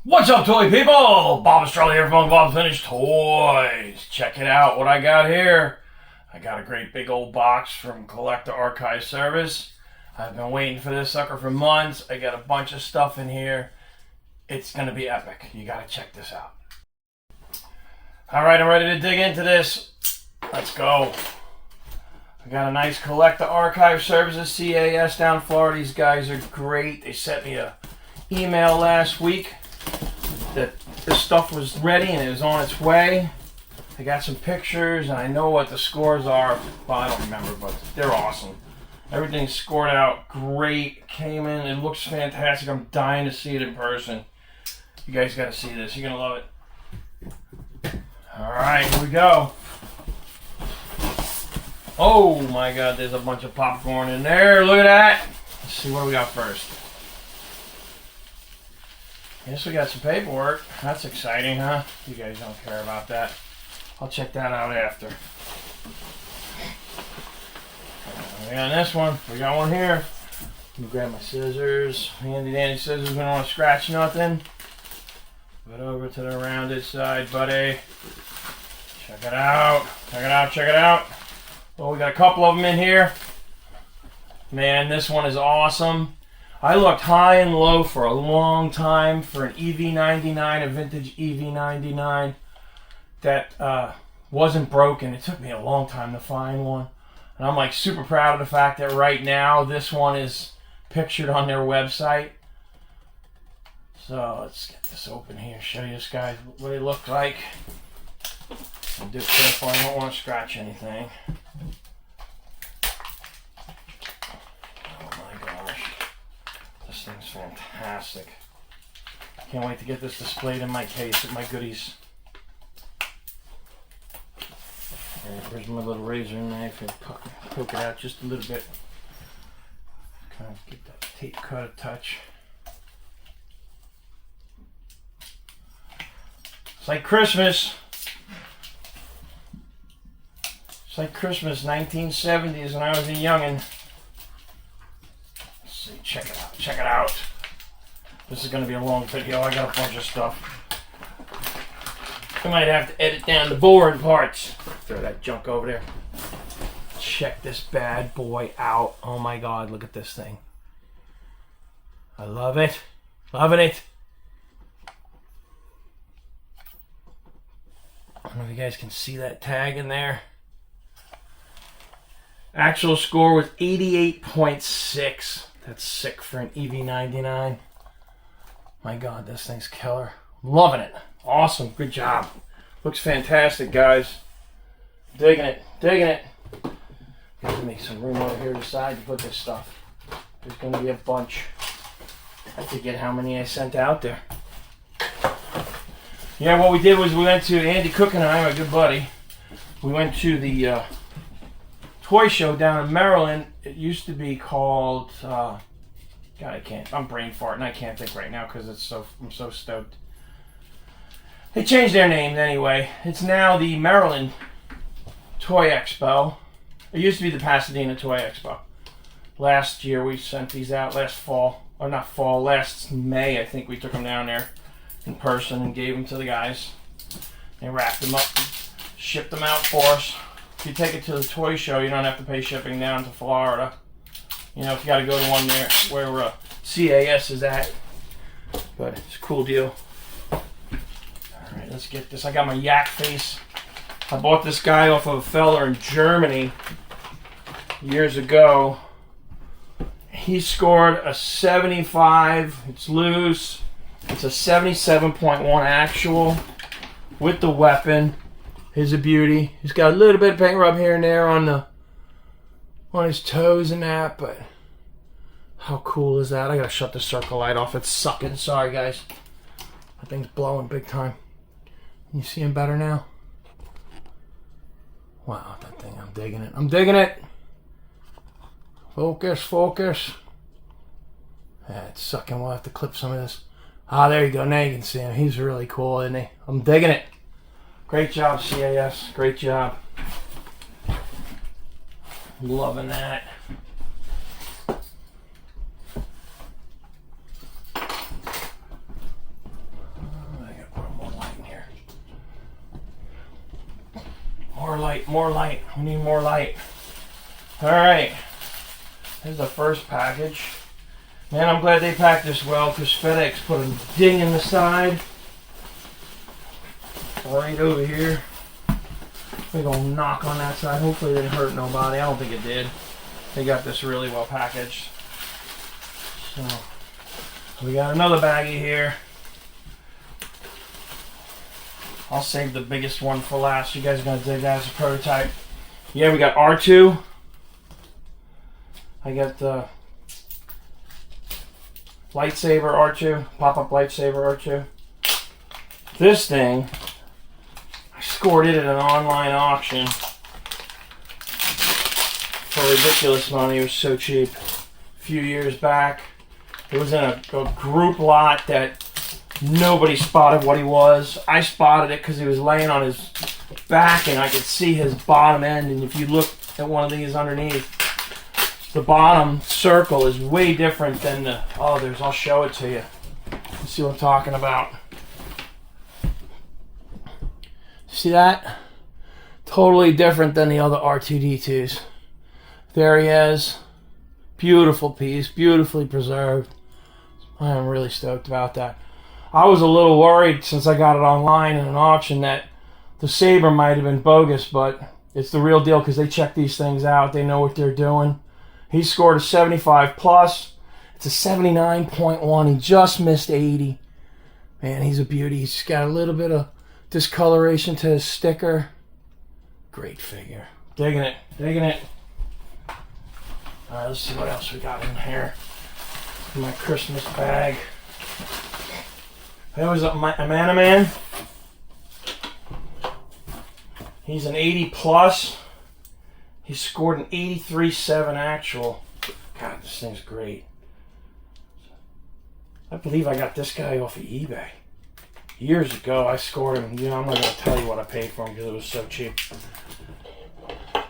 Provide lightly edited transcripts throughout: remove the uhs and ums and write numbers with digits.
What's up, toy people? Bob Australia here from Bob's Finished Toys. Check it out, what I got here. I got a great big old box from Collector Archive Service. I've been waiting for this sucker for months. I got a bunch of stuff in here. It's going to be epic. You got to check this out. Alright, I'm ready to dig into this. Let's go. I got a nice Collector Archive Services, CAS down in Florida. These guys are great. They sent me a email last week that this stuff was ready and it was on its way. I got some pictures and I know what the scores are. Well, I don't remember, but they're awesome. Everything's scored out great. Came in. It looks fantastic. I'm dying to see it in person. You guys got to see this. You're going to love it. Alright, here we go. Oh my god, there's a bunch of popcorn in there. Look at that. Let's see what we got first. Yes, we got some paperwork. That's exciting, huh? You guys don't care about that. I'll check that out after. We got this one. We got one here. Let me grab my scissors. Handy dandy scissors. We don't want to scratch nothing. Put over to the rounded side, buddy. Check it out. Check it out. Check it out. Well, we got a couple of them in here. Man, this one is awesome. I looked high and low for a long time for an EV99, a vintage EV99 that wasn't broken. It took me a long time to find one. And I'm like super proud of the fact that right now this one is pictured on their website. So let's get this open here, show you guys what they look like. I'll do it careful, I don't want to scratch anything. This thing's fantastic. Can't wait to get this displayed in my case with my goodies. There's my little razor knife and poke it out just a little bit. Kind of get that tape cut a touch. It's like Christmas. It's like Christmas, 1970s when I was a youngin'. Check it out. Check it out. This is going to be a long video. I got a bunch of stuff. I might have to edit down the boring parts. Throw that junk over there. Check this bad boy out. Oh my god, look at this thing. I love it. Loving it. I don't know if you guys can see that tag in there. Actual score was 88.6. That's sick for an EV99. My god, this thing's killer. Loving it. Awesome. Good job. Looks fantastic, guys. Digging it. Digging it. Got to make some room over here to the side to put this stuff. There's going to be a bunch. I forget how many I sent out there. Yeah, what we did was we went to Andy Cook and I, my good buddy. We went to the toy show down in Maryland. It used to be called God, I'm brain farting. I can't think right now because I'm so stoked. They changed their names anyway. It's now the Maryland Toy Expo. It used to be the Pasadena Toy Expo. Last year we sent these out, last May I think we took them down there in person and gave them to the guys. They wrapped them up and shipped them out for us. If you take it to the toy show, you don't have to pay shipping down to Florida. You know, if you got to go to one there where CAS is at. But it's a cool deal. Alright, let's get this. I got my yak face. I bought this guy off of a fella in Germany years ago. He scored a 75. It's loose. It's a 77.1 actual with the weapon. He's a beauty. He's got a little bit of paint rub here and there on his toes and that, but how cool is that? I gotta shut the circle light off. It's sucking. Sorry, guys. That thing's blowing big time. You see him better now? Wow, that thing. I'm digging it. I'm digging it. Focus, focus. Yeah, it's sucking. We'll have to clip some of this. Ah, there you go. Now you can see him. He's really cool, isn't he? I'm digging it. Great job, CAS. Great job. Loving that. More light, more light. We need more light. Alright. Here's the first package. Man, I'm glad they packed this well because FedEx put a ding in the side. Right over here. We're going to knock on that side. Hopefully it didn't hurt nobody. I don't think it did. They got this really well packaged. So, we got another baggie here. I'll save the biggest one for last. You guys are going to dig that as a prototype. Yeah, we got R2. I got the lightsaber R2. Pop-up lightsaber R2. This thing, I scored it at an online auction for ridiculous money. It was so cheap. A few years back. It was in a group lot that nobody spotted what he was. I spotted it because he was laying on his back and I could see his bottom end. And if you look at one of these underneath, the bottom circle is way different than the others. I'll show it to you. You see what I'm talking about. See that? Totally different than the other R2-D2s. There he is. Beautiful piece, beautifully preserved. I am really stoked about that. I was a little worried since I got it online in an auction that the saber might have been bogus, but it's the real deal because they check these things out. They know what they're doing. He scored a 75 plus. It's a 79.1. He just missed 80. Man, he's a beauty. He's got a little bit of discoloration to his sticker. Great figure. Digging it. Digging it. Alright, let's see what else we got in here. In my Christmas bag. There was a Man. He's an 80 plus. He scored an 83.7 actual. God, this thing's great. I believe I got this guy off of eBay. Years ago, I scored him. You know, I'm not going to tell you what I paid for him because it was so cheap.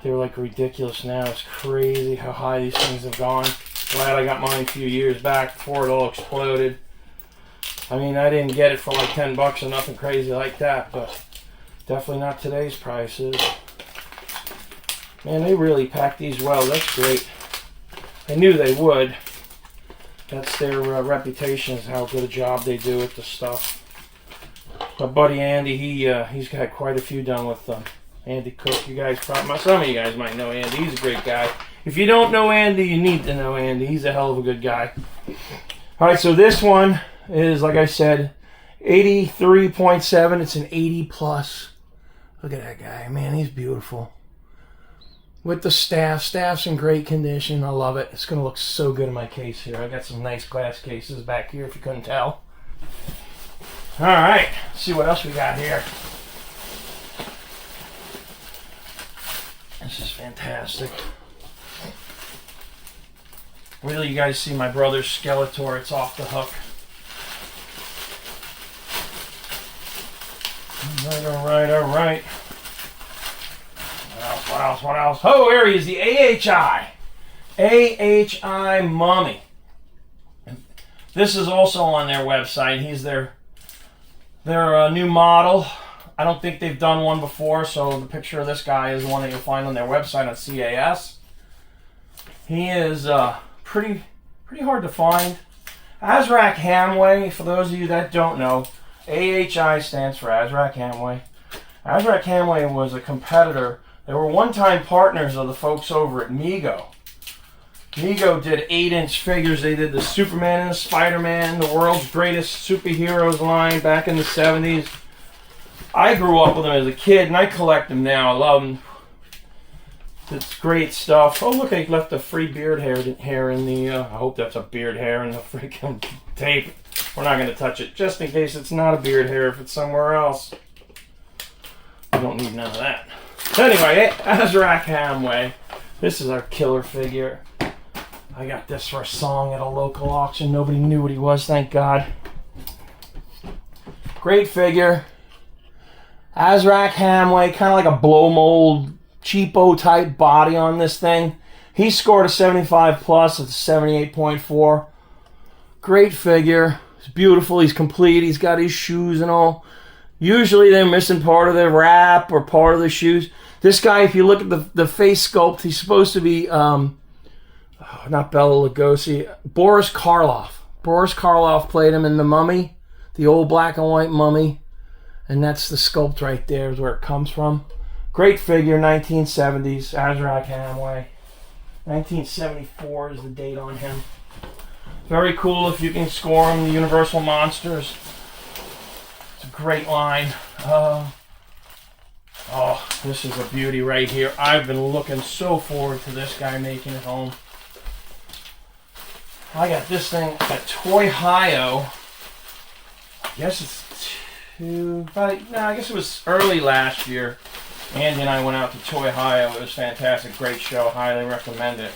They're like ridiculous now. It's crazy how high these things have gone. Glad I got mine a few years back before it all exploded. I mean, I didn't get it for like 10 bucks or nothing crazy like that, but definitely not today's prices. Man, they really pack these well. That's great. I knew they would. That's their reputation, is how good a job they do with the stuff. My buddy Andy, he's got quite a few done with them. Andy Cook, you guys probably, some of you guys might know Andy. He's a great guy. If you don't know Andy, you need to know Andy. He's a hell of a good guy. All right, so this one is, like I said, 83.7. It's an 80 plus. Look at that guy, man. He's beautiful. With the staff's in great condition. I love it. It's gonna look so good in my case here. I got some nice glass cases back here, if you couldn't tell. All right, let's see what else we got here. This is fantastic. Wait till you guys see my brother's Skeletor. It's off the hook. All right. What else? Oh, here he is, the AHI. AHI Mummy. This is also on their website. He's their new model. I don't think they've done one before, so the picture of this guy is one that you'll find on their website on CAS. He is pretty hard to find. Azrak Hamway, for those of you that don't know, AHI stands for Azrak Hamway. Azrak Hamway was a competitor. They were one-time partners of the folks over at Mego. Mego did 8-inch figures. They did the Superman and the Spider-Man, the world's greatest superheroes line back in the 70s. I grew up with them as a kid, and I collect them now. I love them. It's great stuff. Oh, look, I left a free beard hair in the... I hope that's a beard hair in the freaking tape. We're not going to touch it, just in case it's not a beard hair if it's somewhere else. We don't need none of that. So anyway, Azrak Hamway. This is our killer figure. I got this for a song at a local auction. Nobody knew what he was, thank God. Great figure. Azrak Hamway, kind of like a blow mold, cheapo type body on this thing. He scored a 75 plus. It's a 78.4. Great figure. He's beautiful. He's complete. He's got his shoes and all. Usually they're missing part of the wrap or part of the shoes. This guy, if you look at the face sculpt, he's supposed to be, not Bela Lugosi, Boris Karloff. Boris Karloff played him in The Mummy, the old black and white Mummy. And that's the sculpt right there is where it comes from. Great figure, 1970s, Azrak Hamway. 1974 is the date on him. Very cool if you can score him, the Universal Monsters. It's a great line. Oh, this is a beauty right here. I've been looking so forward to this guy making it home. I got this thing at Toy Hio. I guess it's I guess it was early last year. Andy and I went out to Toy Hio. It was fantastic. Great show. Highly recommend it.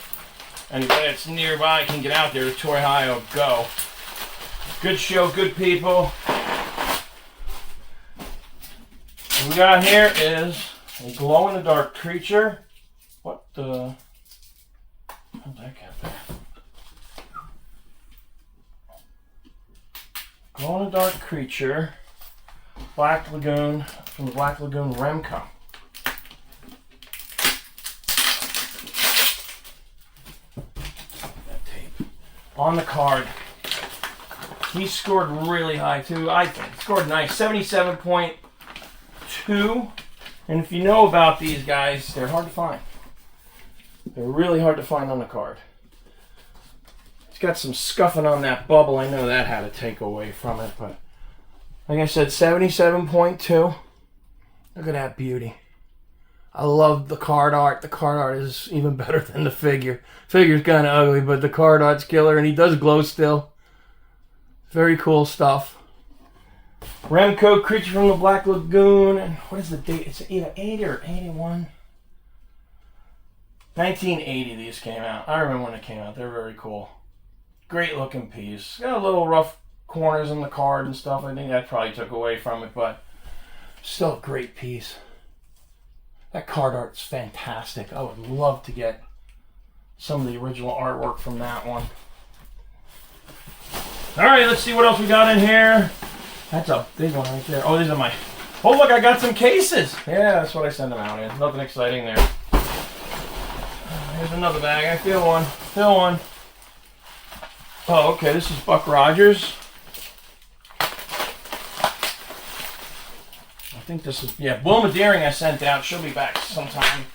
Anybody that's nearby can get out there to Toy Hio. Go. Good show. Good people. What we got here is a glow-in-the-dark creature. What the... How'd that get there? Glow-in-the-dark creature. Black Lagoon, from the Black Lagoon Remco. That tape. On the card. He scored really high too, I think. Scored nice. 77.2. And if you know about these guys, they're hard to find. They're really hard to find on the card. It's got some scuffing on that bubble. I know that had a takeaway from it, but like I said, 77.2. Look at that beauty. I love the card art. The card art is even better than the figure. Figure's kind of ugly, but the card art's killer, and he does glow still. Very cool stuff. Remco, Creature from the Black Lagoon. And what is the date? It's either 80 or 81. 1980 these came out. I remember when it came out. They're very cool. Great looking piece. Got a little rough corners in the card and stuff. I think that probably took away from it, but still a great piece. That card art's fantastic. I would love to get some of the original artwork from that one. Alright, let's see what else we got in here. That's a big one right there. Oh, these are my... Oh, look, I got some cases. Yeah, that's what I send them out in. Nothing exciting there. Here's another bag. I feel one. Feel one. Oh, okay, this is Buck Rogers. I think this is, yeah, Wilma Deering I sent out. She'll be back sometime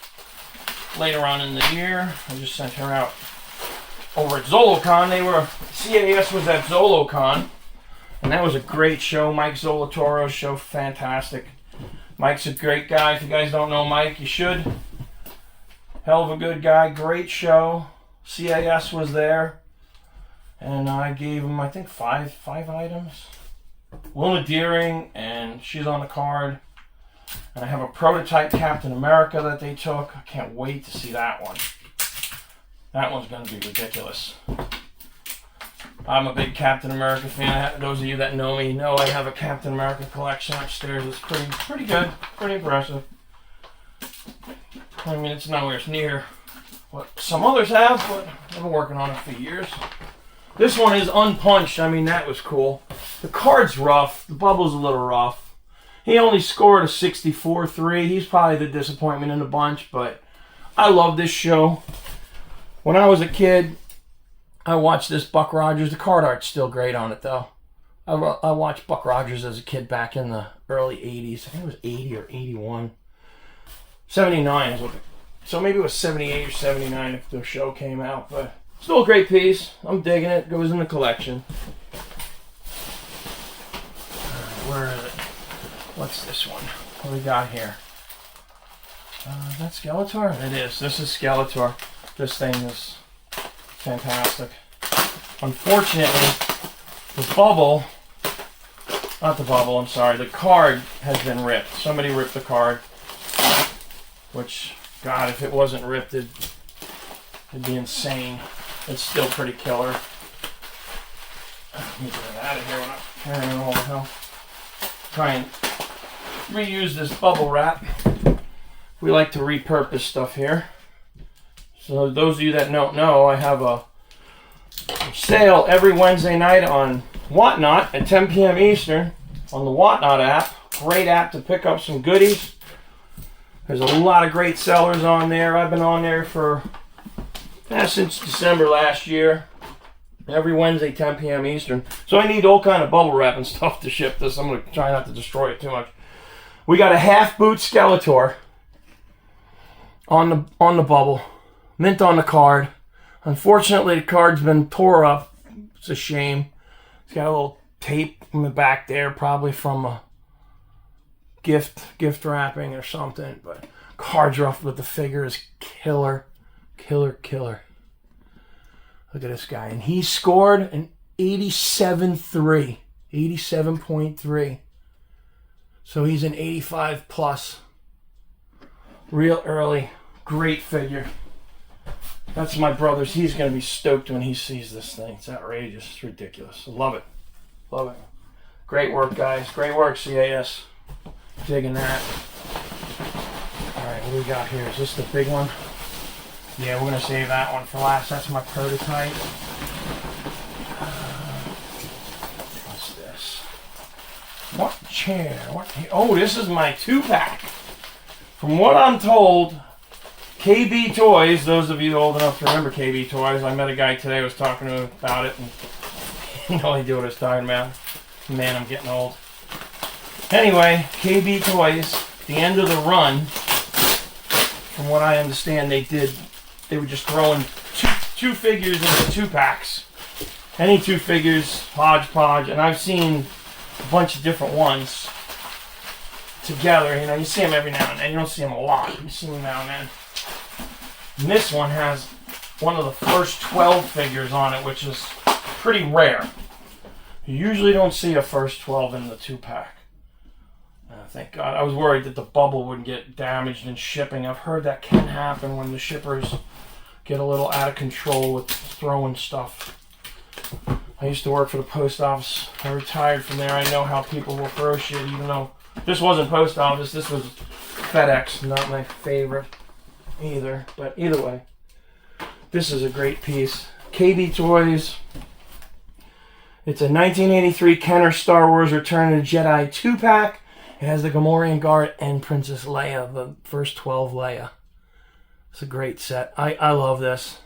later on in the year. I just sent her out over at ZoloCon. CAS was at ZoloCon, and that was a great show. Mike Zolatoro's show, fantastic. Mike's a great guy. If you guys don't know Mike, you should. Hell of a good guy, great show. CAS was there, and I gave him, I think, five items. Wilma Deering, and she's on the card. And I have a prototype Captain America that they took. I can't wait to see that one. That one's going to be ridiculous. I'm a big Captain America fan. Those of you that know me know I have a Captain America collection upstairs. It's pretty good, pretty impressive. I mean, it's nowhere near what some others have, but I've been working on it for years. This one is unpunched. I mean, that was cool. The card's rough. The bubble's a little rough. He only scored a 64.3. He's probably the disappointment in the bunch, but I love this show. When I was a kid, I watched this Buck Rogers. The card art's still great on it, though. I watched Buck Rogers as a kid back in the early 80s. I think it was 80 or 81. 79 is what so maybe it was 78 or 79 if the show came out, but still a great piece. I'm digging it. Goes in the collection. Where is it? What's this one? What do we got here? Is that Skeletor? It is. This is Skeletor. This thing is fantastic. Unfortunately, the card has been ripped. Somebody ripped the card. Which, God, if it wasn't ripped, it'd be insane. It's still pretty killer. Let me get it out of here when I'm carrying all the hell. Try and reuse this bubble wrap. We like to repurpose stuff here. So those of you that don't know, I have a sale every Wednesday night on Whatnot at 10 p.m. Eastern on the Whatnot app. Great app to pick up some goodies. There's a lot of great sellers on there. I've been on there for since December last year. Every Wednesday, 10 p.m. Eastern. So I need all kind of bubble wrap and stuff to ship this. I'm going to try not to destroy it too much. We got a half boot Skeletor on the bubble. Mint on the card. Unfortunately, the card's been tore up. It's a shame. It's got a little tape in the back there, probably from a gift wrapping or something. But card's rough, but the figure is killer. Killer. Look at this guy. And he scored an 87.3. 87.3. So he's an 85 plus. Real early. Great figure. That's my brother's. He's going to be stoked when he sees this thing. It's outrageous. It's ridiculous. Love it. Love it. Great work, guys. Great work, CAS. Digging that. Alright, what do we got here? Is this the big one? Yeah, we're going to save that one for last. That's my prototype. What's this? What chair? Oh, this is my 2-pack. From what I'm told, KB Toys, those of you old enough to remember KB Toys, I met a guy today, I was talking to him about it, and he had no idea what I was talking about. Man, I'm getting old. Anyway, KB Toys, the end of the run, from what I understand, they were just throwing two figures into 2-packs. Any 2 figures, hodgepodge, and I've seen a bunch of different ones together. You know, you see them every now and then. You don't see them a lot. You see them now and then. And this one has one of the first 12 figures on it, which is pretty rare. You usually don't see a first 12 in the 2-pack. Thank God. I was worried that the bubble would get damaged in shipping. I've heard that can happen when the shippers get a little out of control with throwing stuff. I used to work for the post office. I retired from there. I know how people will throw shit, even though this wasn't post office. This was FedEx. Not my favorite either. But either way, this is a great piece. KB Toys. It's a 1983 Kenner Star Wars Return of the Jedi 2-pack. It has the Gamorrean Guard and Princess Leia, the first 12 Leia. It's a great set. I love this.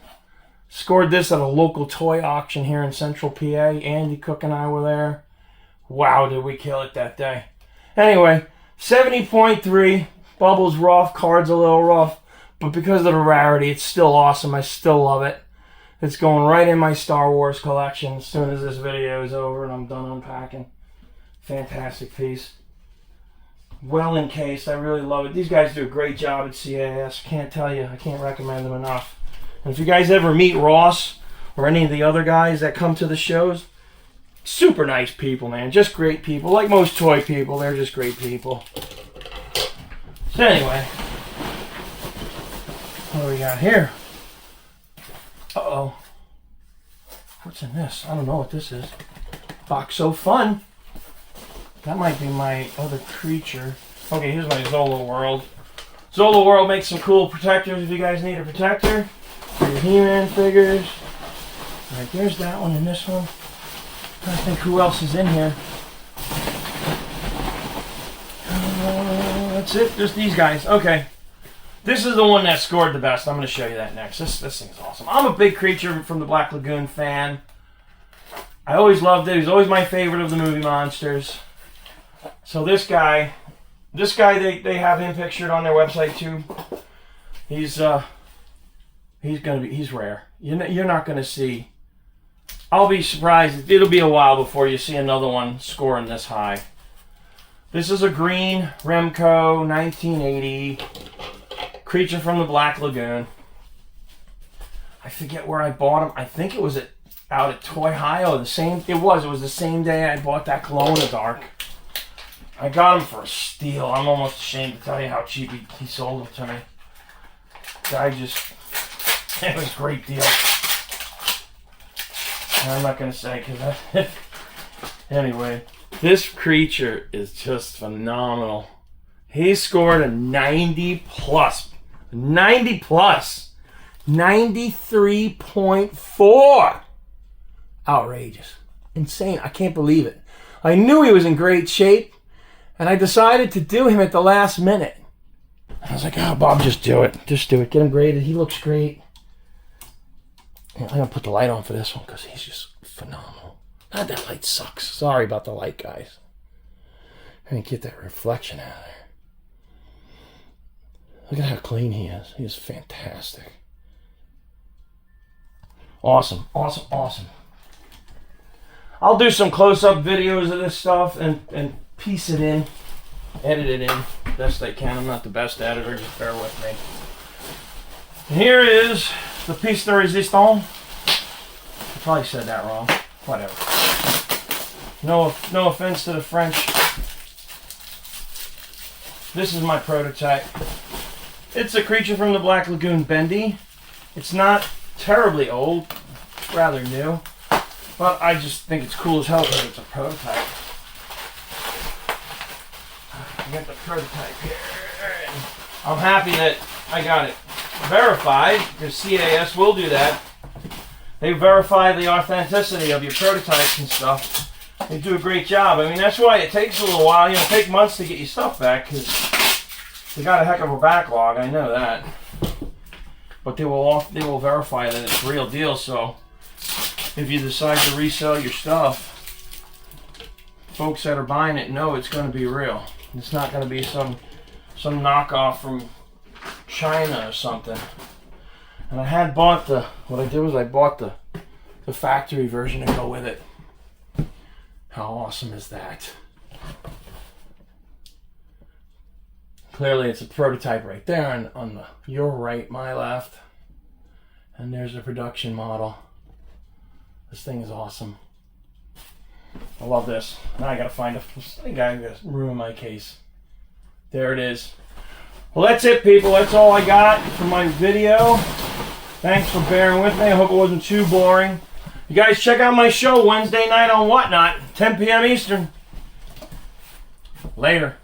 Scored this at a local toy auction here in Central PA. Andy Cook and I were there. Wow, did we kill it that day. Anyway, 70.3. Bubble's rough, card's a little rough. But because of the rarity, it's still awesome. I still love it. It's going right in my Star Wars collection as soon as this video is over and I'm done unpacking. Fantastic piece. Well encased. I really love it. These guys do a great job at CAS. Can't tell you. I can't recommend them enough. And if you guys ever meet Ross or any of the other guys that come to the shows, super nice people, man. Just great people. Like most toy people, they're just great people. So anyway, what do we got here? Uh-oh. What's in this? I don't know what this is. Box So Fun. That might be my other creature. Okay, here's my Zolo World. Zolo World makes some cool protectors if you guys need a protector. For your He-Man figures. Alright, there's that one and this one. I'm trying to think who else is in here. That's it. Just these guys. Okay. This is the one that scored the best. I'm going to show you that next. This thing's awesome. I'm a big Creature from the Black Lagoon fan. I always loved it. He was always my favorite of the movie monsters. So this guy, they have him pictured on their website too. He's rare. You're not gonna see. I'll be surprised. It'll be a while before you see another one scoring this high. This is a green Remco 1980 Creature from the Black Lagoon. I forget where I bought him. I think it was out at Toy High. It was the same day I bought that glow in the dark. I got him for a steal. I'm almost ashamed to tell you how cheap he sold him to me. It was a great deal. I'm not going to say because anyway, this creature is just phenomenal. He scored a 90 plus. 90 plus. 93.4. Outrageous. Insane. I can't believe it. I knew he was in great shape. And I decided to do him at the last minute. I was like, oh, Bob, just do it. Just do it. Get him graded. He looks great. I'm going to put the light on for this one because he's just phenomenal. God, that light sucks. Sorry about the light, guys. I didn't get that reflection out of there. Look at how clean he is. He is fantastic. Awesome, awesome, awesome. I'll do some close-up videos of this stuff and piece it in, edit it in best I can. I'm not the best editor, just bear with me. And here is the piece de resistance. I probably said that wrong. Whatever. No offense to the French. This is my prototype. It's a Creature from the Black Lagoon bendy. It's not terribly old, it's rather new, but I just think it's cool as hell because it's a prototype. I got the prototype here. I'm happy that I got it verified because CAS will do that. They verify the authenticity of your prototypes and stuff. They do a great job. I mean, that's why it takes a little while. You know, it takes months to get your stuff back because they got a heck of a backlog. I know that. But they will verify that it's real deal. So if you decide to resell your stuff, folks that are buying it know it's going to be real. It's not going to be some knockoff from China or something. And I had bought what I did was I bought the factory version to go with it. How awesome is that? Clearly it's a prototype right there on your right, my left. And there's a production model. This thing is awesome. I love this. Now I gotta find I gotta ruin my case. There it is. Well, that's it, people. That's all I got for my video. Thanks for bearing with me. I hope it wasn't too boring. You guys check out my show Wednesday night on Whatnot, 10 p.m. Eastern. Later.